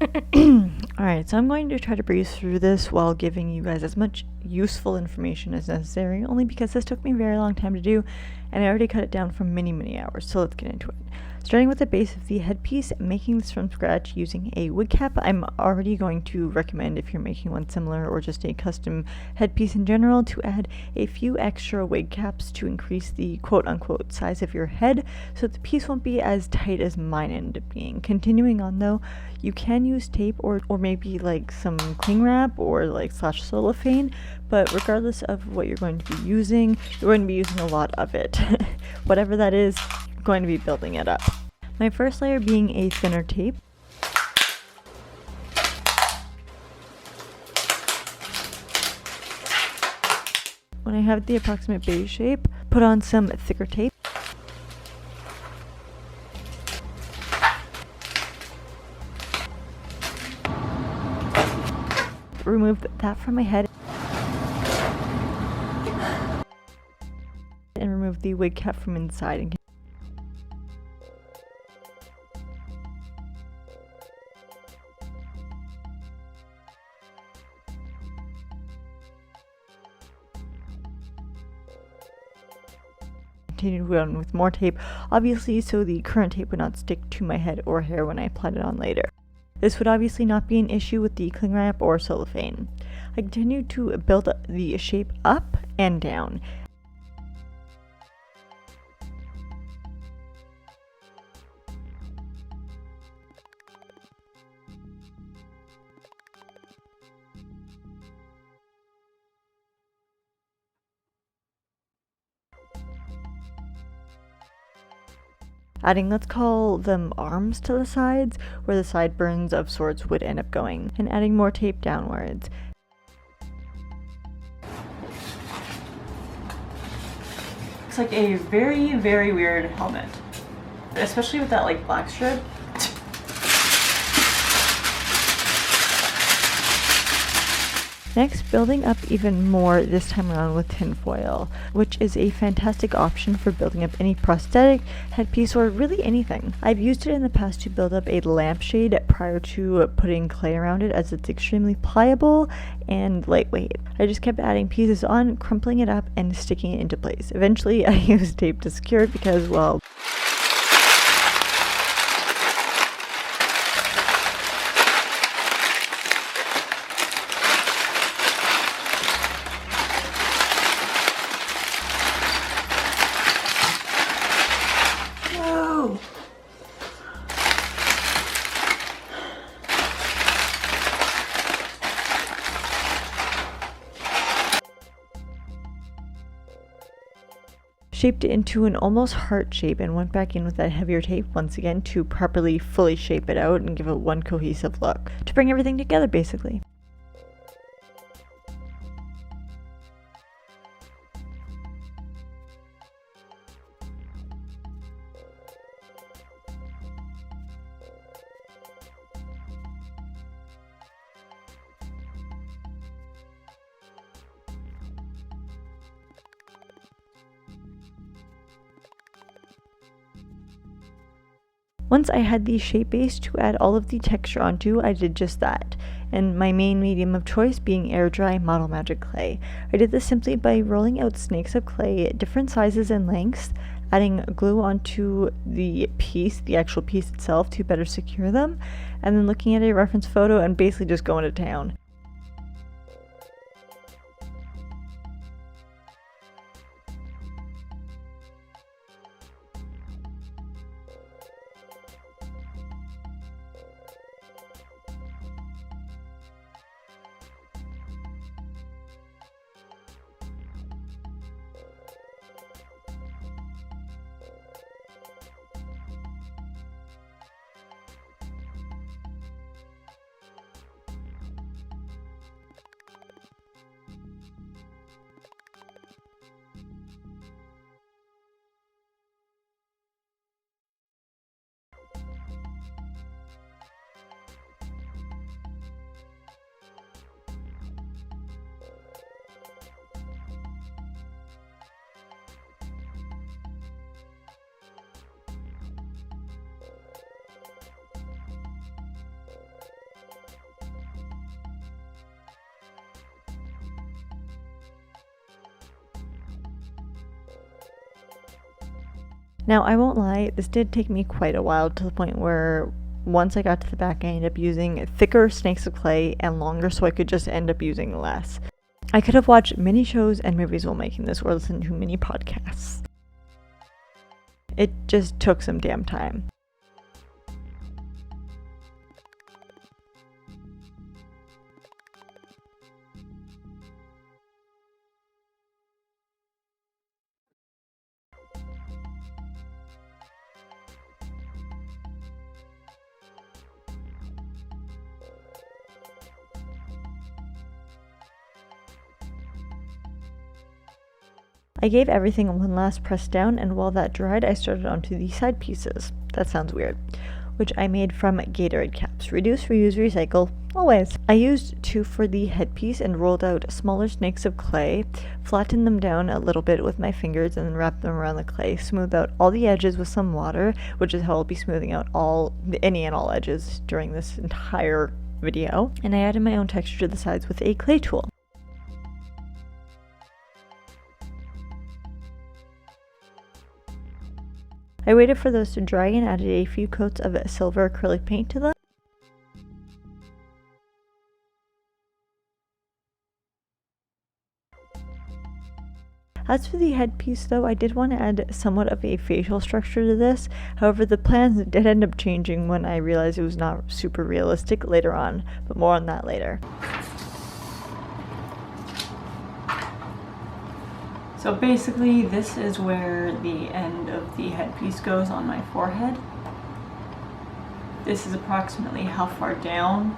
Alright, so I'm going to try to breeze through this while giving you guys as much useful information as necessary, only because this took me a very long time to do, and I already cut it down from many hours, so let's get into it. Starting with the base of the headpiece, making this from scratch using a wig cap, I'm already going to recommend, if you're making one similar or just a custom headpiece in general, to add a few extra wig caps to increase the quote-unquote size of your head, so the piece won't be as tight as mine ended up being. Continuing on though, you can use tape or maybe like some cling wrap or like slash cellophane, but regardless of what you're going to be using, you're going to be using a lot of it. Whatever that is, you're going to be building it up. My first layer being a thinner tape. When I have the approximate base shape, put on some thicker tape. Remove that from my head and remove the wig cap from inside and continue on with more tape, obviously, so the current tape would not stick to my head or hair when I applied it on later. This would obviously not be an issue with the cling wrap or cellophane. I continue to build the shape up and down. Adding, let's call them arms to the sides, where the sideburns of sorts would end up going, and adding more tape downwards. Looks like a very weird helmet, especially with that like black strip. Next, building up even more this time around with tinfoil, which is a fantastic option for building up any prosthetic, headpiece, or really anything. I've used it in the past to build up a lampshade prior to putting clay around it, as it's extremely pliable and lightweight. I just kept adding pieces on, crumpling it up, and sticking it into place. Eventually, I used tape to secure it because, well, shaped it into an almost heart shape and went back in with that heavier tape once again to properly fully shape it out and give it one cohesive look, to bring everything together basically. Once I had the shape base to add all of the texture onto, I did just that, and my main medium of choice being air dry Model Magic clay. I did this simply by rolling out snakes of clay at different sizes and lengths, adding glue onto the piece, the actual piece itself, to better secure them, and then looking at a reference photo and basically just going to town. Now, I won't lie, this did take me quite a while, to the point where once I got to the back, I ended up using thicker snakes of clay and longer, so I could just end up using less. I could have watched many shows and movies while making this, or listened to many podcasts. It just took some damn time. I gave everything one last press down, and while that dried, I started onto the side pieces. That sounds weird. Which I made from Gatorade caps. Reduce, reuse, recycle, always. I used 2 for the headpiece and rolled out smaller snakes of clay, flattened them down a little bit with my fingers, and then wrapped them around the clay. Smoothed out all the edges with some water, which is how I'll be smoothing out any and all edges during this entire video. And I added my own texture to the sides with a clay tool. I waited for those to dry and added a few coats of silver acrylic paint to them. As for the headpiece though, I did want to add somewhat of a facial structure to this. However, the plans did end up changing when I realized it was not super realistic later on, but more on that later. So basically, this is where the end of the headpiece goes on my forehead. This is approximately how far down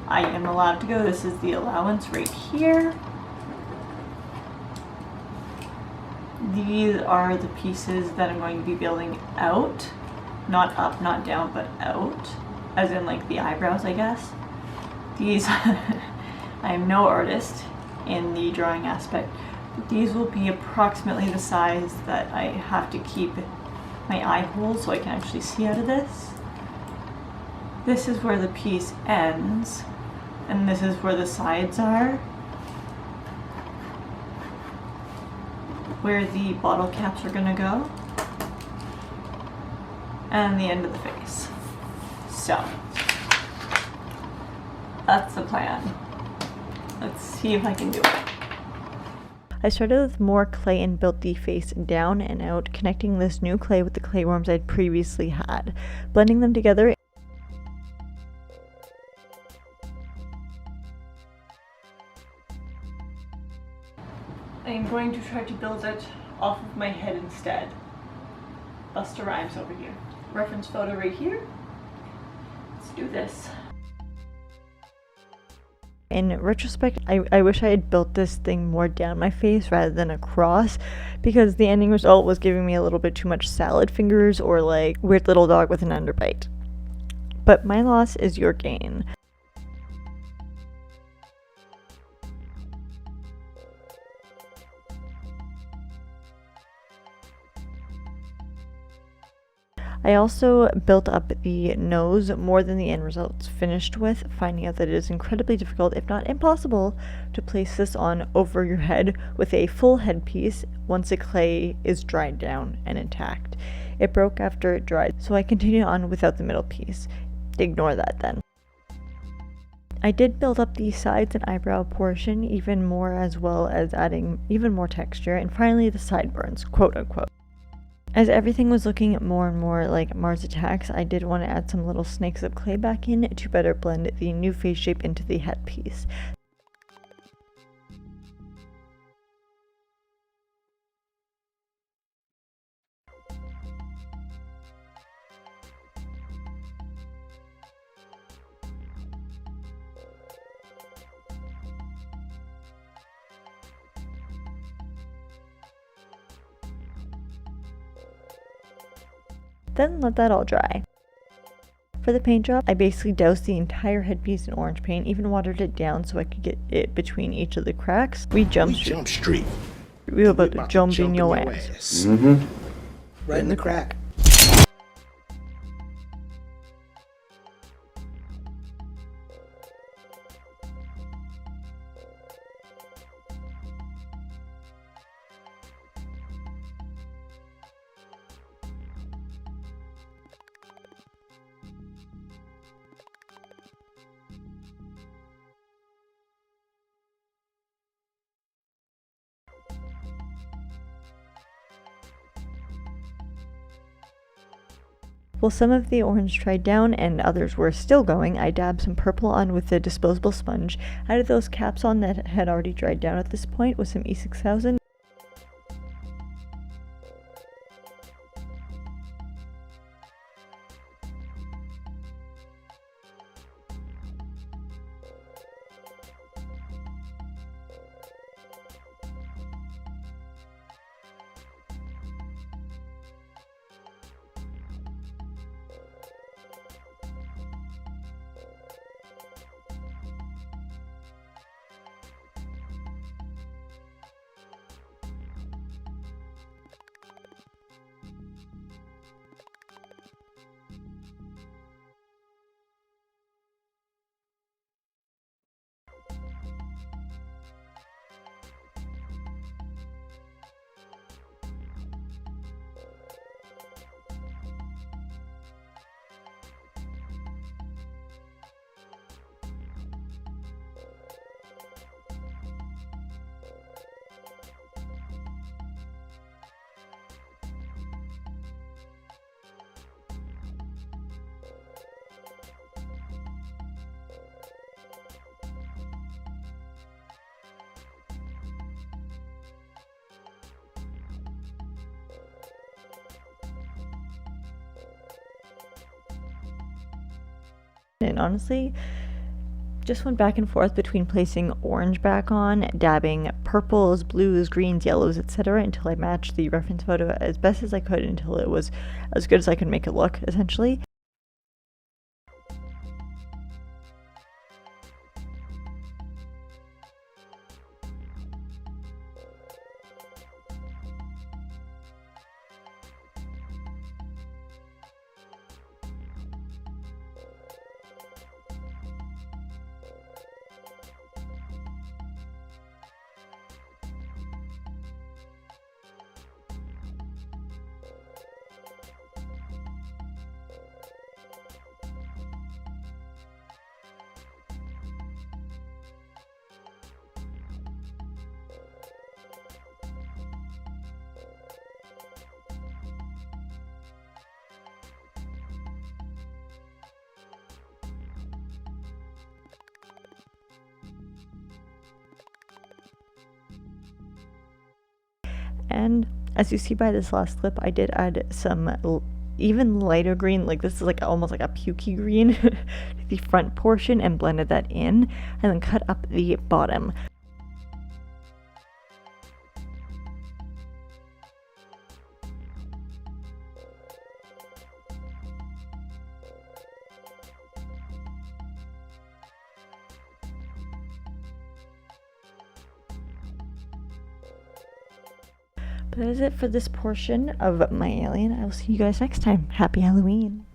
I am allowed to go. This is the allowance right here. These are the pieces that I'm going to be building out. Not up, not down, but out. As in like the eyebrows, I guess. These, I'm no artist in the drawing aspect. These will be approximately the size that I have to keep my eye hole so I can actually see out of this. This is where the piece ends, and this is where the sides are, where the bottle caps are gonna go, and the end of the face. So, that's the plan. Let's see if I can do it. I started with more clay and built the face down and out, connecting this new clay with the clay worms I'd previously had, blending them together. I am going to try to build it off of my head instead. Busta Rhymes over here. Reference photo right here. Let's do this. In retrospect, I wish I had built this thing more down my face rather than across, because the ending result was giving me a little bit too much salad fingers or like weird little dog with an underbite. But my loss is your gain. I also built up the nose more than the end results finished with, finding out that it is incredibly difficult, if not impossible, to place this on over your head with a full headpiece once the clay is dried down and intact. It broke after it dried, so I continued on without the middle piece. Ignore that then. I did build up the sides and eyebrow portion even more, as well as adding even more texture, and finally the sideburns, quote unquote. As everything was looking more and more like Mars Attacks, I did want to add some little snakes of clay back in to better blend the new face shape into the headpiece. Then let that all dry. For the paint job, I basically doused the entire headpiece in orange paint, even watered it down so I could get it between each of the cracks. We jump street. We were about to jump in your ass. Right in the crack. While some of the orange dried down and others were still going, I dabbed some purple on with the disposable sponge, added those caps on that had already dried down at this point with some E6000. And honestly, just went back and forth between placing orange back on, dabbing purples, blues, greens, yellows, etc. until I matched the reference photo as best as I could until it was as good as I could make it look, essentially. And as you see by this last clip, I did add some even lighter green, like this is like almost like a pukey green, to the front portion and blended that in, and then cut up the bottom. But that is it for this portion of my alien. I will see you guys next time. Happy Halloween!